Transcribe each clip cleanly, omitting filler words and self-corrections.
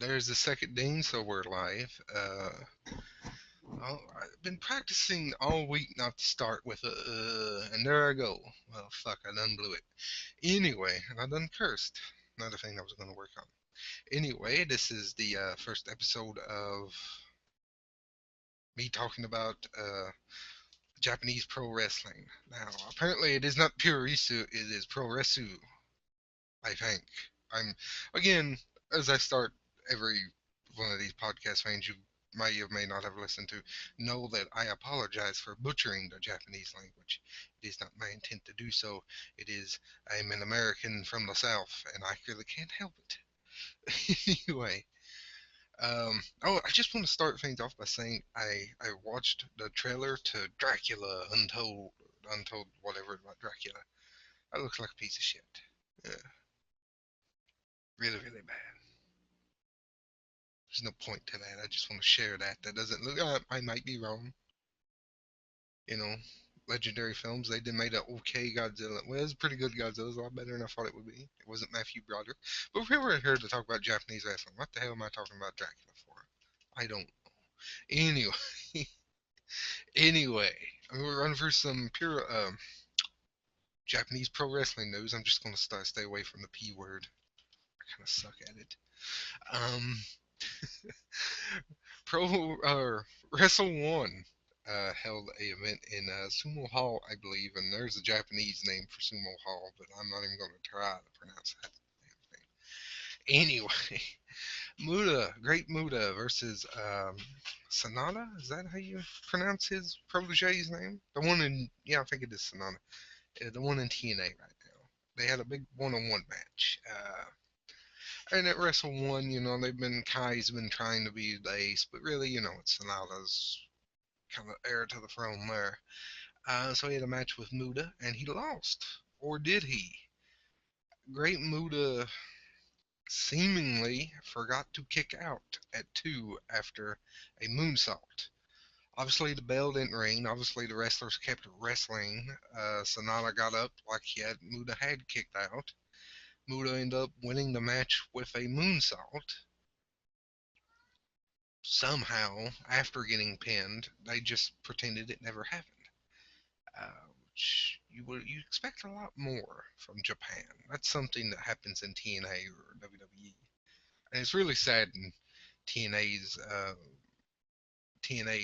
There's the second Dean, so we're live. I've been practicing all week not to start with and there I go. Well, fuck, I done blew it. Anyway, I done cursed. Another thing I was going to work on. Anyway, this is the first episode of me talking about Japanese pro wrestling. Now, apparently, it is not Puroresu, it is Puroresu, I think. I'm, again, as I start every one of these podcast things you may or may not have listened to, know that I apologize for butchering the Japanese language. It is not my intent to do so. It is, I'm an American from the South, and I really can't help it. Anyway, I just want to start things off by saying I watched the trailer to Dracula Untold whatever about Dracula. That looks like a piece of shit. Yeah, really, really bad. There's no point to that. I just want to share that. That doesn't look. I might be wrong. You know, legendary films. They did made a okay Godzilla. Well, it was a pretty good Godzilla. It was a lot better than I thought it would be. It wasn't Matthew Broderick. But we were here to talk about Japanese wrestling. What the hell am I talking about Dracula for? I don't know. Anyway, anyway, I'm gonna run through some pure Japanese pro wrestling news. I'm just gonna stay away from the P word. I kind of suck at it. Um, Pro Wrestle One held a event in Sumo Hall, I believe, and there's a Japanese name for Sumo Hall, but I'm not even going to try to pronounce that damn thing. Anyway, Muda, Great Muda versus Sonata. Is that how you pronounce his protege's name? The one in I think it is Sonata. The one in TNA right now. They had a big one-on-one match. And at Wrestle One, they've been Kai's been trying to be the ace, but really, it's Sonata's kind of heir to the throne there. So he had a match with Muda, and he lost. Or did he? Great Muda seemingly forgot to kick out at 2 after a moonsault. Obviously, the bell didn't ring. Obviously, the wrestlers kept wrestling. Sonata got up like Muda had kicked out. Muda ended up winning the match with a moonsault. Somehow, after getting pinned, they just pretended it never happened. Which you expect a lot more from Japan. That's something that happens in TNA or WWE, and it's really sad in TNA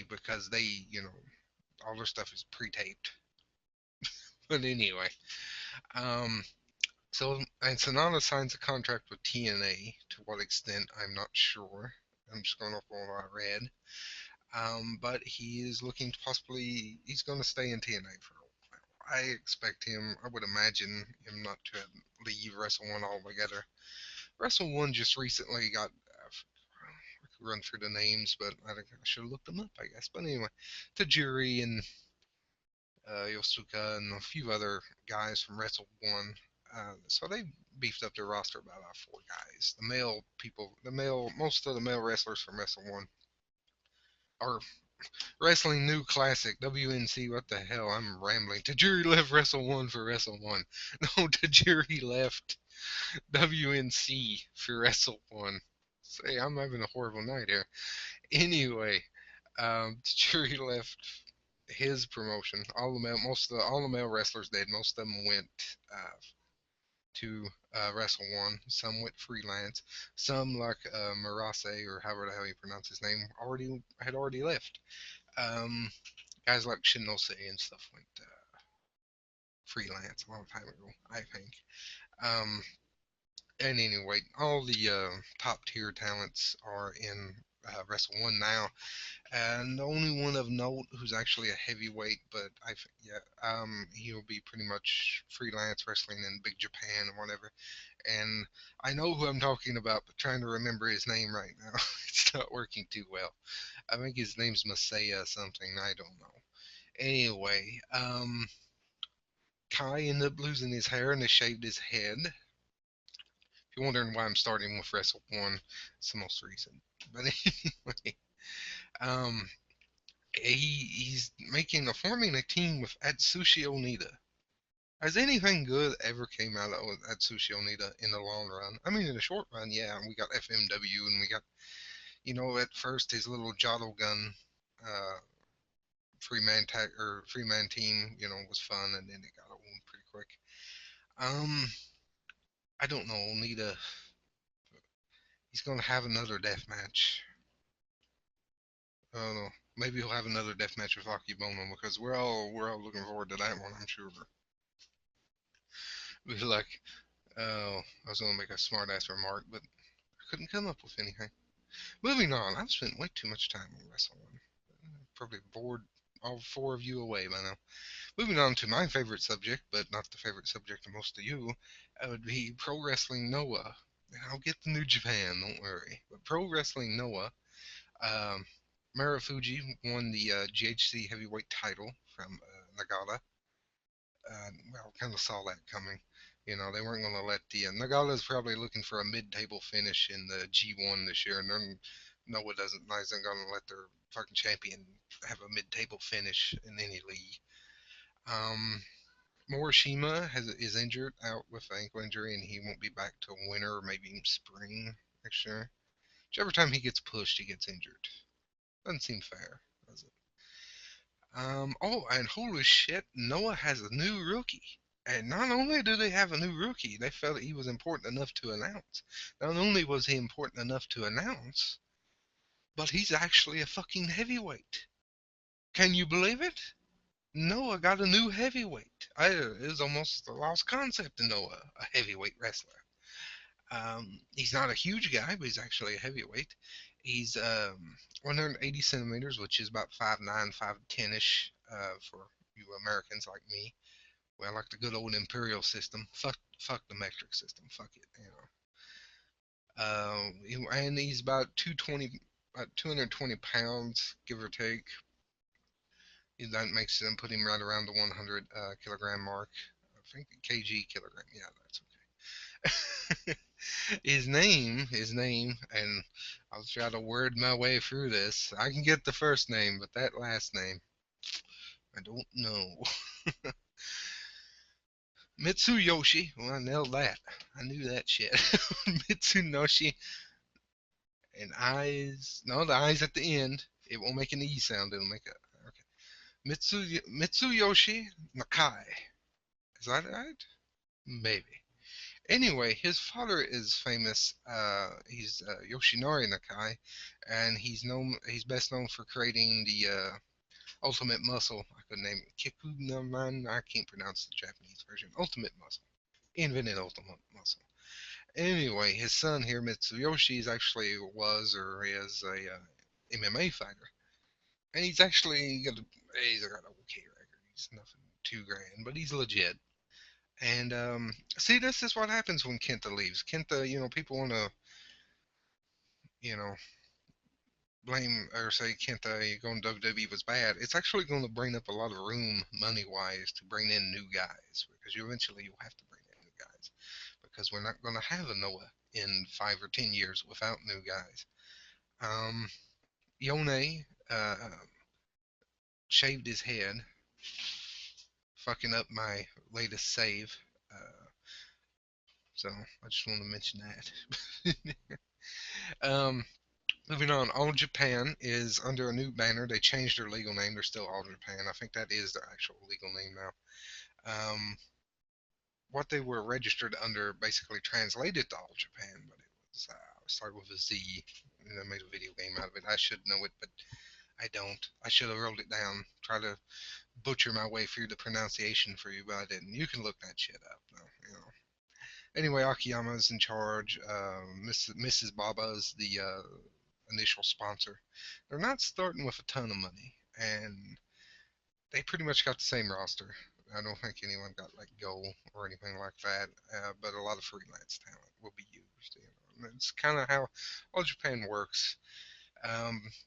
because they all their stuff is pre-taped. But anyway, um, so and Sonata signs a contract with TNA. To what extent, I'm not sure. I'm just going off what I read. But he is looking to possibly he's going to stay in TNA for a while. I expect him. I would imagine him not to leave Wrestle One altogether. Wrestle One just recently got. I could run through the names, but I should have looked them up, I guess. But anyway, Tajiri and Yosuka and a few other guys from Wrestle One. So they beefed up their roster by about 4 guys. Most of the male wrestlers from Wrestle One are Wrestling New Classic, WNC, what the hell? I'm rambling. Tajiri left Wrestle 1 for Wrestle 1. No, Tajiri left WNC for Wrestle 1. Say, I'm having a horrible night here. Anyway, Tajiri left his promotion. All the male wrestlers did. Most of them went to Wrestle One. Some went freelance. Some, like Marase or however the hell you pronounce his name, already left. Um, Guys like Shinose and stuff went freelance a long time ago, I think. Um, and anyway, all the top tier talents are in Wrestle One now, and the only one of note who's actually a heavyweight, but he'll be pretty much freelance wrestling in Big Japan or whatever. And I know who I'm talking about, but trying to remember his name right now, it's not working too well. I think his name's Masaya something. I don't know. Anyway, Kai ended up losing his hair and they shaved his head. If you're wondering why I'm starting with Wrestle One, it's the most recent. But anyway, um, he's forming a team with Atsushi Onita. Has anything good ever came out of at Sushi Onita in the long run? I mean, in the short run, yeah, we got FMW and we got, at first his little Jotto gun, uh, free man tag or free man team, was fun, and then it got old pretty quick. Um, I don't know, Onita. He's gonna have another death match. I don't know. Maybe he'll have another death match with Akebono because we're all looking forward to that one. I'm sure. Be like, oh, I was gonna make a smart ass remark, but I couldn't come up with anything. Moving on. I've spent way too much time on wrestling. Probably bored all four of you away by now. Moving on to my favorite subject, but not the favorite subject of most of you, that would be Pro Wrestling Noah. And I'll get to New Japan, don't worry. But Pro Wrestling Noah, um, Marufuji won the GHC heavyweight title from Nagata. Well, kind of saw that coming. They weren't going to let the Nagata's probably looking for a mid-table finish in the G1 this year, and then Noah isn't going to let their fucking champion have a mid-table finish in any league. Um, Morishima is injured out with ankle injury, and he won't be back till winter or maybe spring next year. Whichever time he gets pushed, he gets injured. Doesn't seem fair, does it? Oh, and holy shit, Noah has a new rookie. And not only do they have a new rookie, they felt he was important enough to announce. Not only was he important enough to announce, but he's actually a fucking heavyweight. Can you believe it? Noah got a new heavyweight. It was almost a lost concept in Noah, a heavyweight wrestler. He's not a huge guy, but he's actually a heavyweight. He's 180 centimeters, which is about 5'9", 5'10 ish for you Americans like me. Well, like the good old imperial system. Fuck the metric system. Fuck it. And he's about 220 pounds, give or take. That makes him put him right around the 100 kilogram mark. I think kg kilogram. Yeah, that's okay. his name, and I'll try to word my way through this. I can get the first name, but that last name, I don't know. Mitsuyoshi. Well, I nailed that. I knew that shit. Mitsunoshi and eyes. No, the eyes at the end. It won't make an E sound. It'll make a. Okay. Mitsuyoshi Nakai. Is that right? Maybe. Anyway, his father is famous. He's Yoshinori Nakai, and He's best known for creating the Ultimate Muscle. I could name it Kikunaman. I can't pronounce the Japanese version. Ultimate Muscle. Invented Ultimate Muscle. Anyway, his son here, Mitsuyoshi, is actually was or is a MMA fighter, and he's got an okay record. He's nothing too grand, but he's legit. And see, this is what happens when Kenta leaves. Kenta, people want to, you know, blame or say Kenta going to WWE was bad. It's actually going to bring up a lot of room money wise to bring in new guys because you'll have to bring in new guys because we're not going to have a Noah in 5 or 10 years without new guys. Um, Yone shaved his head, fucking up my latest save. So I just want to mention that. um, Moving on, All Japan is under a new banner. They changed their legal name. They're still All Japan. I think that is their actual legal name now. What they were registered under basically translated to All Japan, but it was started with a Z. And I made a video game out of it. I should know it, but I don't. I should have wrote it down. Try to butcher my way through the pronunciation for you, but I didn't. You can look that shit up, though. Anyway, Akiyama's in charge. Mrs. Baba is the initial sponsor. They're not starting with a ton of money, and they pretty much got the same roster. I don't think anyone got let go or anything like that, but a lot of freelance talent will be used. It's kind of how All Japan works.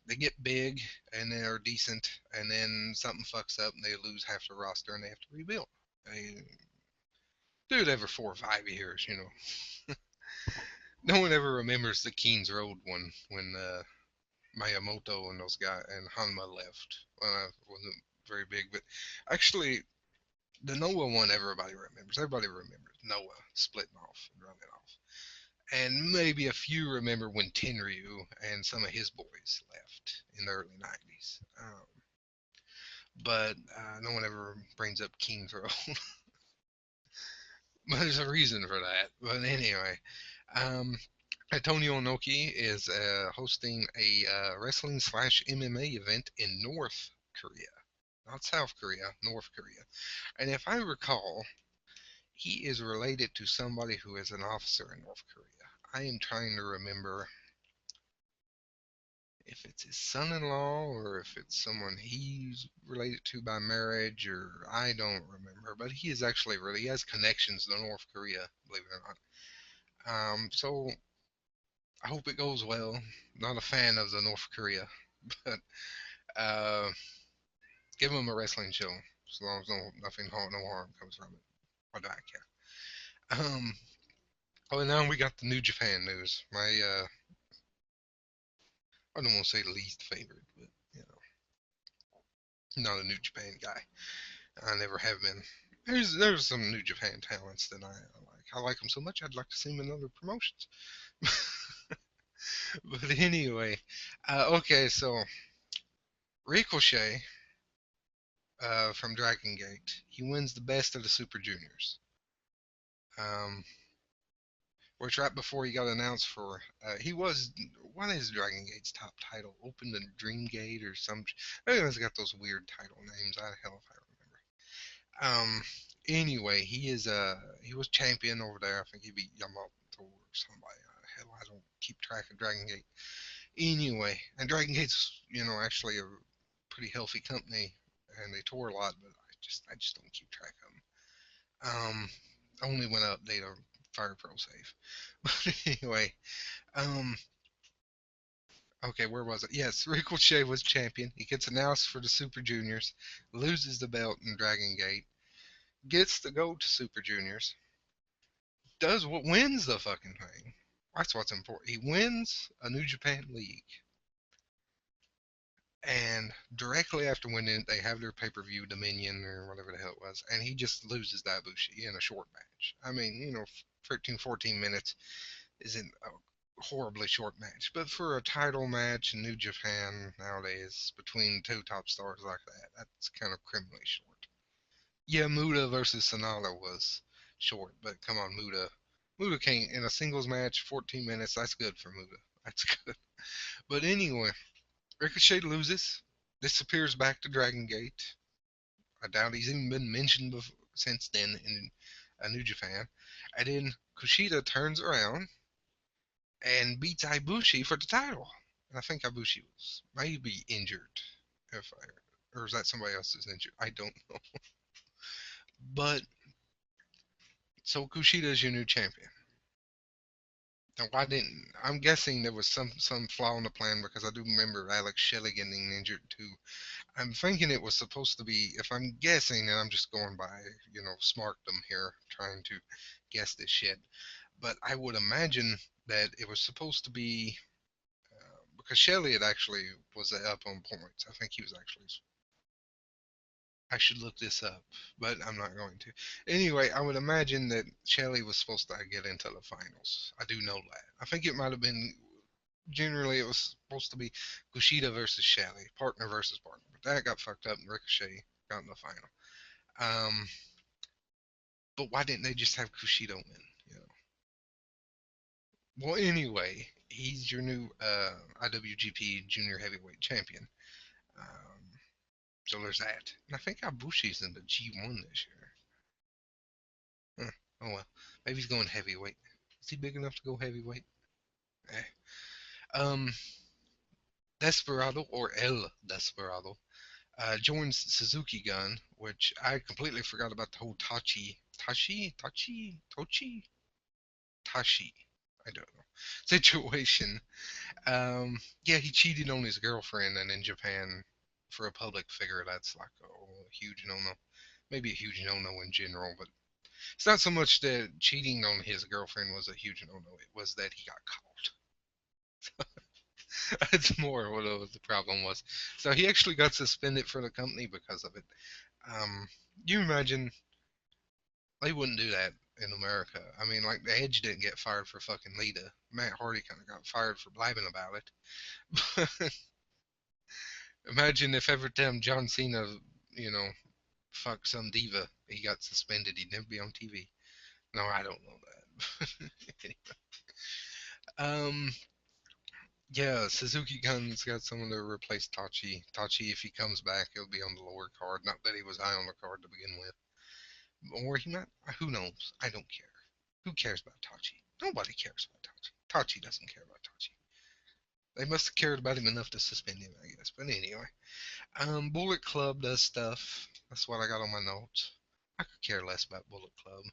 They get big and they're decent, and then something fucks up and they lose half the roster and they have to rebuild. They do it every 4 or 5 years. No one ever remembers the Keynes Road one when Miyamoto and those guys and Hanma left. Well, it wasn't very big, but actually, The Noah one, everybody remembers. Everybody remembers Noah splitting off and running off. And maybe a few remember when Tenryu and some of his boys left in the early 90s. But no one ever brings up King Throw. But there's a reason for that. But anyway, um, Antonio Inoki is hosting a wrestling slash MMA event in North Korea. Not South Korea, North Korea. And if I recall, he is related to somebody who is an officer in North Korea. I am trying to remember if it's his son-in-law or if it's someone he's related to by marriage, or I don't remember. But he is actually really, he has connections to North Korea, believe it or not. So I hope it goes well. Not a fan of the North Korea, but uh, give him a wrestling show as long as no harm comes from it. What do I care? Oh, and now we got the New Japan news. My I don't want to say least favorite, but you know, not a New Japan guy. I never have been. There's some New Japan talents that I like. I like them so much I'd like to see them in other promotions. But anyway, okay, so Ricochet from Dragon Gate, he wins the best of the Super Juniors. Um, which right before he got announced for, he was, what is Dragon Gate's top title? Open the Dream Gate or some. Everyone's got those weird title names. I hell if I remember. Anyway, he was champion over there. I think he beat Yamato or somebody. Hell, I don't keep track of Dragon Gate. Anyway, and Dragon Gate's actually a pretty healthy company, and they tour a lot, but I just don't keep track of them. Only when I update a Fire Pro save. But anyway, um, okay, where was it? Yes, Ricochet was champion. He gets announced for the Super Juniors, loses the belt in Dragon Gate, gets to go to Super Juniors, does what wins the fucking thing. That's what's important. He wins a New Japan League. And directly after winning it, they have their pay per view Dominion or whatever the hell it was, and he just loses that Ibushi in a short match. I mean, 13, 14 minutes isn't a horribly short match, but for a title match in New Japan nowadays between two top stars like that, that's kind of criminally short. Yeah, Muda versus Sonata was short, but come on, Muda. Muda can't in a singles match, 14 minutes. That's good for Muda. That's good. But anyway, Ricochet loses, disappears back to Dragon Gate. I doubt he's even been mentioned since then in New Japan. And then Kushida turns around and beats Ibushi for the title. And I think Ibushi was maybe injured, if I, or is that somebody else is injured? I don't know. But so Kushida is your new champion. Now, why didn't? I'm guessing there was some flaw in the plan because I do remember Alex Shelley getting injured too. I'm thinking it was supposed to be. If I'm guessing, and I'm just going by smartdom here, trying to guess this shit. But I would imagine that it was supposed to be because Shelley had actually was up on points. I think he was actually. I should look this up, but I'm not going to. Anyway, I would imagine that Shelley was supposed to get into the finals. I do know that. I think it might have been generally it was supposed to be Kushida versus Shelley, partner versus partner, but that got fucked up and Ricochet got in the final. Um, but why didn't they just have Kushida win? You know. Well, anyway, he's your new IWGP Junior Heavyweight Champion. Um, so there's that. And I think Ibushi's in the G1 this year. Huh. Oh well, maybe he's going heavyweight. Is he big enough to go heavyweight? Eh. Um, Desperado or El Desperado joins Suzuki Gun, which I completely forgot about the whole Tashi, I don't know, situation. Yeah, he cheated on his girlfriend, and in Japan, for a public figure, that's like a huge no-no. Maybe a huge no-no in general, but it's not so much that cheating on his girlfriend was a huge no-no. It was that he got caught. That's more what the problem was. So he actually got suspended for the company because of it. Um, you imagine? They wouldn't do that in America. I mean, like the Edge didn't get fired for fucking Lita. Matt Hardy kind of got fired for blabbing about it. Imagine if every time John Cena, you know, fucked some diva, he got suspended. He'd never be on TV. No, I don't know that. um, yeah, Suzuki Gun's got someone to replace Tachi. Tachi, if he comes back, he'll be on the lower card. Not that he was high on the card to begin with. Or he might. Who knows? I don't care. Who cares about Tachi? Nobody cares about Tachi. Tachi doesn't care about Tachi. They must have cared about him enough to suspend him, I guess. But anyway, Bullet Club does stuff. That's what I got on my notes. I could care less about Bullet Club.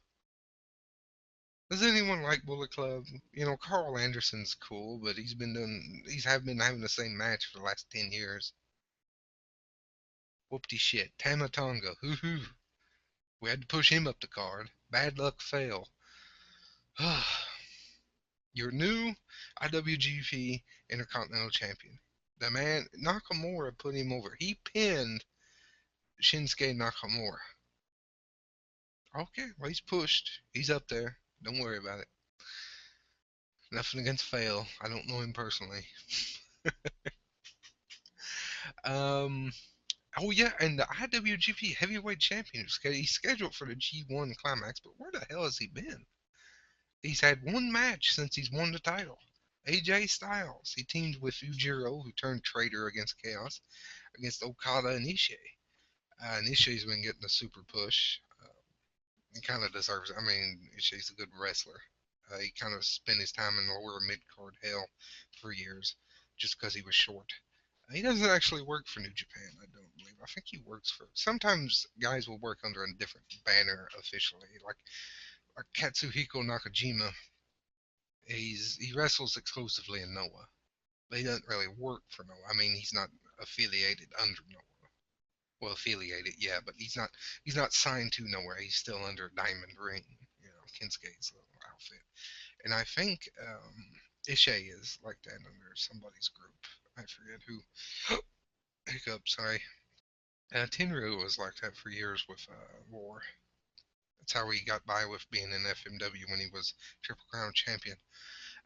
Does anyone like Bullet Club? You know, Carl Anderson's cool, but he's been having the same match for the last 10 years. Whoopty shit. Tamatonga. Hoo hoo. We had to push him up the card. Bad luck fail. Your new IWGP Intercontinental Champion. The man Nakamura put him over. He pinned Shinsuke Nakamura. Okay, well he's pushed. He's up there. Don't worry about it. Nothing against Fail. I don't know him personally. Um. Oh yeah, and the IWGP Heavyweight Champion. He's scheduled for the G1 Climax, but where the hell has he been? He's had one match since he's won the title. AJ Styles. He teamed with Ujiro, who turned traitor against Chaos, against Okada and Ishii. Ishii's been getting a super push. He kind of deserves it. I mean, Ishii's a good wrestler. He kind of spent his time in lower mid card hell for years just because he was short. He doesn't actually work for New Japan, I don't believe. I think he works for. Sometimes guys will work under a different banner officially, like Katsuhiko Nakajima. He wrestles exclusively in Noah. But he doesn't really work for Noah. I mean, he's not affiliated under Noah. Well, affiliated, yeah, but he's not signed to nowhere. He's still under Diamond Ring, Kinsuke's little outfit. And I think Ishe is like that under somebody's group. I forget who. Hiccup, sorry. Tenryu was like that for years with War. That's how he got by with being in FMW when he was Triple Crown champion.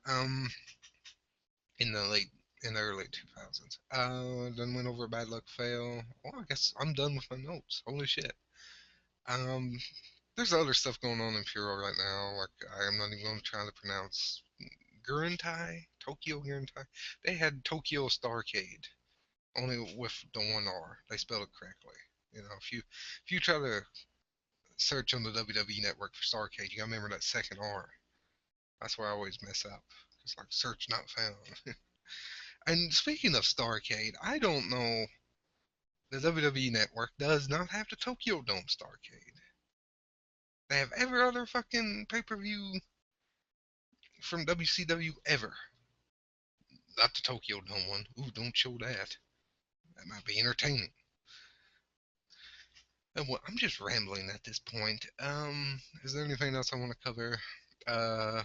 Um, in the early 2000s. Then went over Bad Luck Fail. Well, I guess I'm done with my notes. Holy shit. Um, there's other stuff going on in Furo right now. Like I'm not even going to try to pronounce Gurentai, Tokyo Gurentai. They had Tokyo Starcade, only with the one R. They spelled it correctly. If you try to search on the WWE Network for Starcade, you gotta remember that second R. That's where I always mess up. It's like search not found. And speaking of Starcade, I don't know. The WWE Network does not have the Tokyo Dome Starcade. They have every other fucking pay per view from WCW ever. Not the Tokyo Dome one. Ooh, don't show that. That might be entertaining. Well, I'm just rambling at this point. Is there anything else I want to cover? Uh,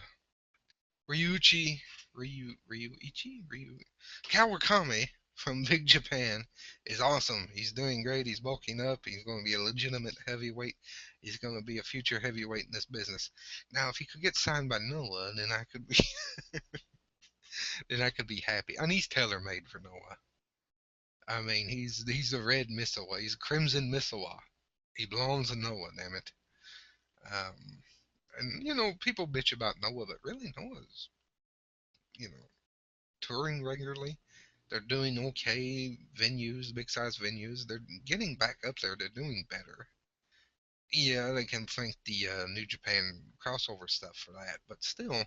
Ryuichi, Ryu, Kawakami from Big Japan is awesome. He's doing great. He's bulking up. He's going to be a legitimate heavyweight. He's going to be a future heavyweight in this business. Now, if he could get signed by Noah, then I could be, then I could be happy. And he's tailor made for Noah. I mean, he's a red Misawa. He's a crimson Misawa. He belongs in Noah. Damn it. Um, and people bitch about Noah, but really Noah's you know touring regularly. They're doing okay venues, big size venues. They're getting back up there. They're doing better. Yeah, they can thank the New Japan crossover stuff for that, but still,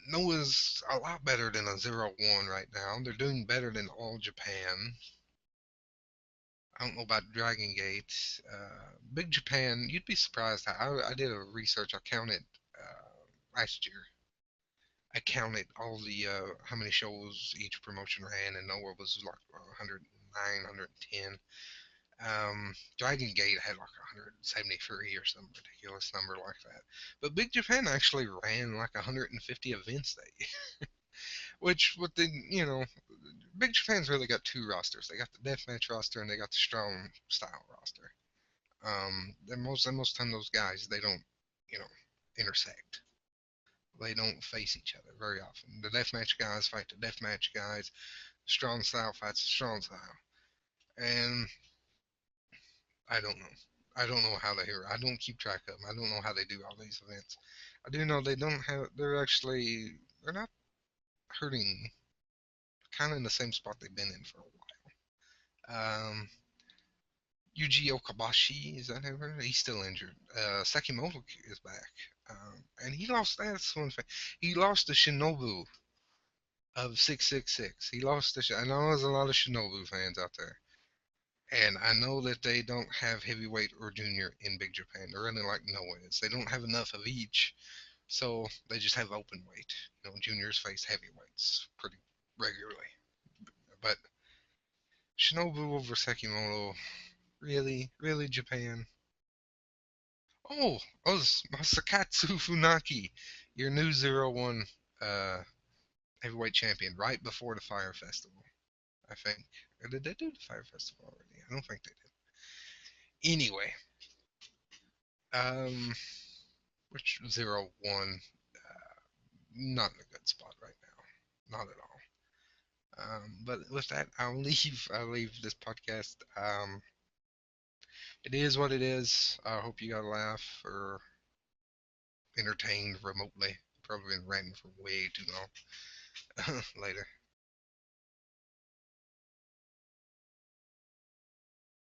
Noah's a lot better than a 0-1 right now. They're doing better than All Japan. I don't know about Dragon Gate. Big Japan, you'd be surprised. I did a research. I counted last year. I counted all the how many shows each promotion ran, and Noah was like 109, 110. Dragon Gate had like 173 or some ridiculous number like that. But Big Japan actually ran like 150 events that year, which with the Big Japan's really got two rosters. They got the deathmatch roster and they got the strong style roster. And most time those guys they don't, you know, intersect. They don't face each other very often. The deathmatch guys fight the deathmatch guys. Strong style fights the strong style. And I don't know. I don't know how they hear. I don't keep track of them. I don't know how they do all these events. I do know they don't have. They're not hurting. Kind of in the same spot they've been in for a while. Yuji Okabashi, is that ever? He's still injured. Sekimoto is back. And he lost. That's one thing. He lost to Shinobu of 666. He lost to. I know there's a lot of Shinobu fans out there. And I know that they don't have heavyweight or junior in Big Japan. They're running like Noahs. They don't have enough of each, so they just have open weight. Juniors face heavyweights pretty regularly. But Shinobu over Sekimoto, really, really Japan. Oh, Masakatsu Funaki, your new 01 uh, heavyweight champion, right before the Fire Festival, I think. Or did they do the Fire Festival already? I don't think they did. Anyway, um, which 01, not in a good spot right now. Not at all. But with that, I'll leave. I'll leave this podcast. It is what it is. I hope you got a laugh or entertained remotely. Probably been ranting for way too long. Later.